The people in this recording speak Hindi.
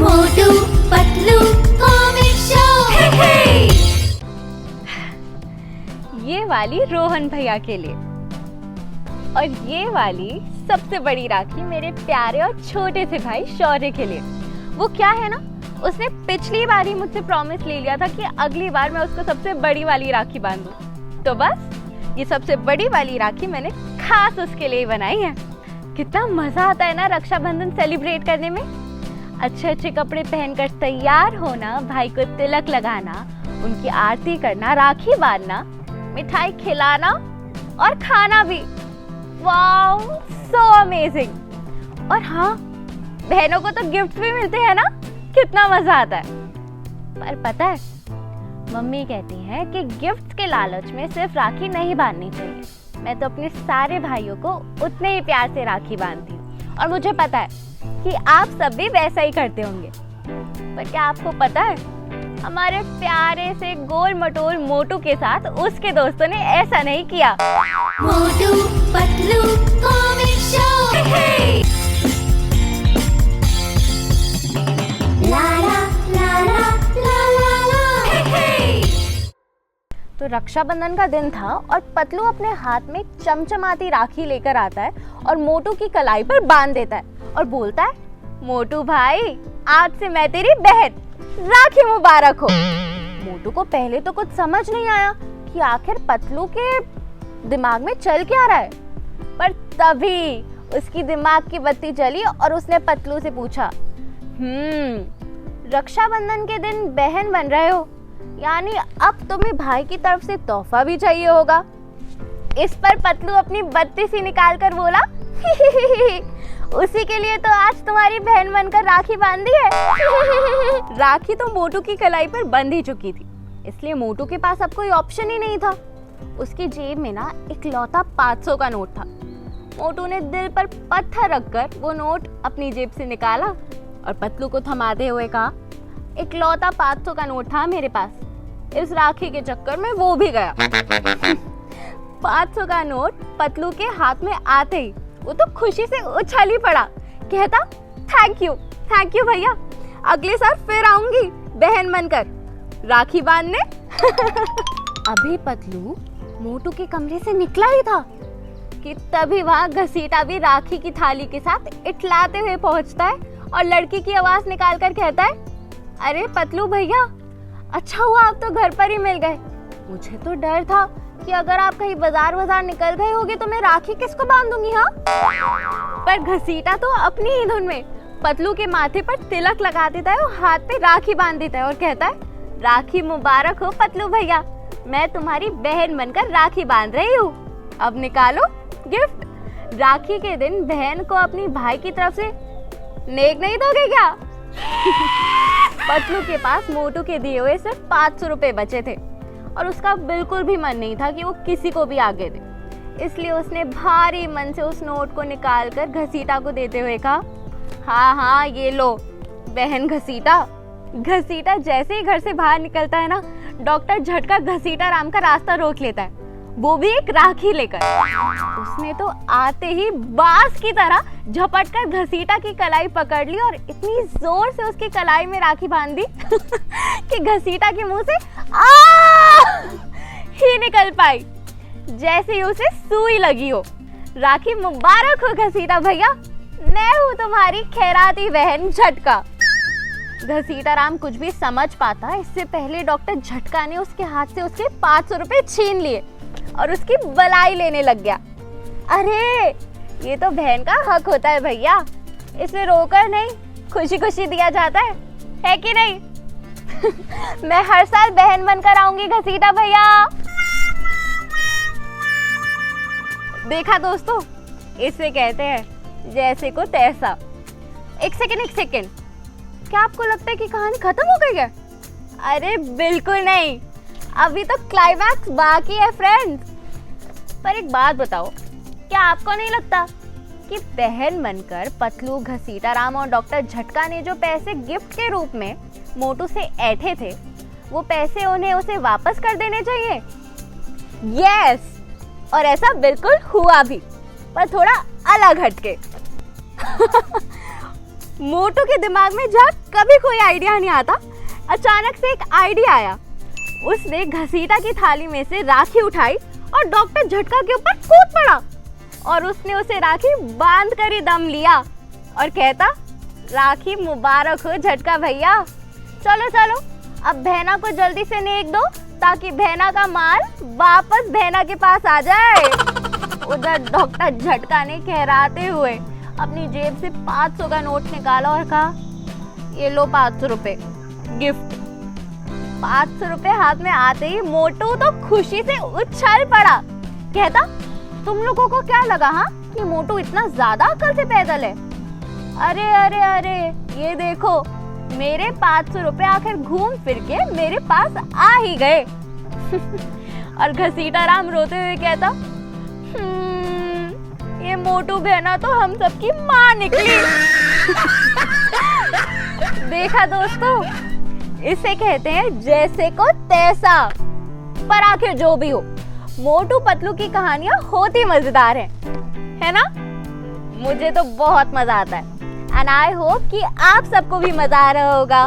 Motu Patlu comic show. ये वाली रोहन भैया के लिए और ये वाली सबसे बड़ी राखी मेरे प्यारे और छोटे से भाई शौर्य के लिए। वो क्या है ना, उसने पिछली बार ही मुझसे प्रॉमिस ले लिया था कि अगली बार मैं उसको सबसे बड़ी वाली राखी बांधूं। तो बस ये सबसे बड़ी वाली राखी मैंने खास उसके लिए बनाई है। कितना मजा आता है ना रक्षाबंधन सेलिब्रेट करने में। अच्छे अच्छे कपड़े पहनकर तैयार होना, भाई को तिलक लगाना, उनकी आरती करना, राखी बांधना, मिठाई खिलाना और खाना भी। Wow, so amazing. और हाँ, बहनों को तो गिफ्ट भी मिलते हैं ना, कितना मजा आता है। पर पता है, मम्मी कहती है कि गिफ्ट के लालच में सिर्फ राखी नहीं बांधनी चाहिए। मैं तो अपने सारे भाइयों को उतने ही प्यार से राखी बांधती हूँ और मुझे पता है कि आप सब भी वैसा ही करते होंगे। पर क्या आपको पता है, हमारे प्यारे से गोल मटोल मोटू के साथ उसके दोस्तों ने ऐसा नहीं किया। Motu Patlu comic show. तो रक्षाबंधन का दिन था और पतलू अपने हाथ में चमचमाती राखी लेकर आता है और मोटू की कलाई पर बांध देता है और बोलता है, मोटू भाई, आज से मैं तेरी बहन, राखी मुबारक हो। मोटू को पहले तो कुछ समझ नहीं आया कि आखिर पतलू के दिमाग में चल क्या रहा है। पर तभी उसकी दिमाग की बत्ती जली और उसने पतलू से पूछा, रक्षाबंधन के दिन बहन बन रहे हो, यानी अब तुम्हें भाई की तरफ से तोहफा भी चाहिए होगा। इस पर पतलू अपनी बत्ती सी निकाल कर बोला, उसी के लिए तो आज तुम्हारी बहन बनकर राखी बांधी है। राखी तो मोटू की कलाई पर बंध ही चुकी थी, इसलिए मोटू के पास अब कोई ऑप्शन ही नहीं था। उसकी जेब में ना इकलौता 500 का नोट था। मोटू ने दिल पर पत्थर रखकर वो नोट अपनी जेब से निकाला और पतलू को थमाते हुए कहा, इकलौता 500 का नोट था मेरे पास, इस राखी के चक्कर में वो भी गया। 500 का नोट पतलू के हाथ में आते ही वो तो खुशी से उछल ही पड़ा, कहता, थैंक यू भैया, अगले साल फिर आऊंगी बहन बनकर राखी बांधने। अभी पतलू मोटू के कमरे से निकला ही था कि तभी वहाँ घसीटा भी राखी की थाली के साथ इटलाते हुए पहुंचता है और लड़की की आवाज निकाल कर कहता है, अरे पतलू भैया, अच्छा हुआ आप तो घर पर ही मिल गए। मुझे तो डर था कि अगर आप कहीं बाजार निकल गए होगे तो मैं राखी किसको बांधूंगी। हाँ, पर घसीटा तो अपनी ही धुन में पतलू के माथे पर तिलक लगा देता है और हाथ पे राखी बांध देता है और कहता है, राखी मुबारक हो पतलू भैया, मैं तुम्हारी बहन बनकर राखी बांध रही हूँ, अब निकालो गिफ्ट। राखी के दिन बहन को अपनी भाई की तरफ से नेक नहीं दोगे क्या? पतलू के पास मोटू के दिए हुए सिर्फ 500 रुपए बचे थे और उसका बिल्कुल भी मन नहीं था कि वो किसी को भी आगे दे। इसलिए उसने भारी मन से उस नोट को निकालकर घसीटा को देते हुए कहा, हाँ ये लो बहन घसीटा। घसीटा जैसे ही घर से बाहर निकलता है ना, डॉक्टर झटका घसीटा राम का रास्ता रोक लेता है, वो भी एक राखी लेकर। उसने तो आते ही बांस की तरह झपटकर घसीटा की कलाई पकड़ ली और इतनी जोर से उसकी कलाई में राखी बांध दी कि घसीटा के मुंह से ही निकल पाई, जैसे ही उसे सुई लगी हो। राखी मुबारक हो घसीटा भैया, मैं हूँ तुम्हारी खैराती बहन झटका। घसीटा राम कुछ भी समझ पाता इससे पहले डॉक्टर झटका ने उसके हाथ से उसके 500 रुपए छीन लिए और उसकी बलाई लेने लग गया। अरे ये तो बहन का हक होता है भैया, इसे रोकर नहीं खुशी खुशी दिया जाता है कि नहीं? मैं हर साल बहन बनकर आऊंगी घसीटा भैया। देखा दोस्तों, इसे कहते हैं जैसे को तैसा। एक सेकंड, क्या आपको लगता है कि कहानी खत्म हो गई है? अरे बिल्कुल नहीं, अभी तो क्लाइमैक्स बाकी है फ्रेंड्स। पर एक बात बताओ, क्या आपको नहीं लगता कि बहन बनकर पतलू, घसीटा राम और डॉक्टर झटका ने जो पैसे गिफ्ट के रूप में मोटू से ऐंठे थे, वो पैसे उन्हें उसे वापस कर देने चाहिए? यस, और ऐसा बिल्कुल हुआ भी, पर थोड़ा अलग हटके। मोटू के दिमाग में जहाँ कभी कोई आइडिया नहीं आता, अचानक से एक आइडिया आया। उसने घसीटा की थाली में से राखी उठाई और डॉक्टर झटका के ऊपर कूद पड़ा और उसने उसे राखी बांध कर ही दम लिया और कहता, राखी मुबारक हो झटका भैया, चलो चलो अब बहना को जल्दी से नेक दो ताकि बहना का माल वापस बहना के पास आ जाए। उधर डॉक्टर झटका ने कहराते हुए अपनी जेब से 500 का नोट निकाला और कहा, ये लो 500 रुपए गिफ्ट। 500 रुपए हाथ में आते ही मोटू तो खुशी से उछल पड़ा। कहता, तुम लोगों को क्या लगा हाँ कि मोटू इतना ज्यादा अकल से पैदल है? अरे अरे अरे ये देखो, मेरे 500 रुपए आखिर घूम फिर के मेरे पास आ ही गए। और घसीटा राम रोते हुए कहता, ये मोटू बहना तो हम सबकी माँ निकली। देखा दोस्तों, इसे कहते हैं जैसे को तैसा। पर आखिर जो भी हो, मोटू पतलू की कहानियां होती मजेदार है ना? मुझे तो बहुत मजा आता है एंड आई होप कि आप सबको भी मजा आ रहा होगा।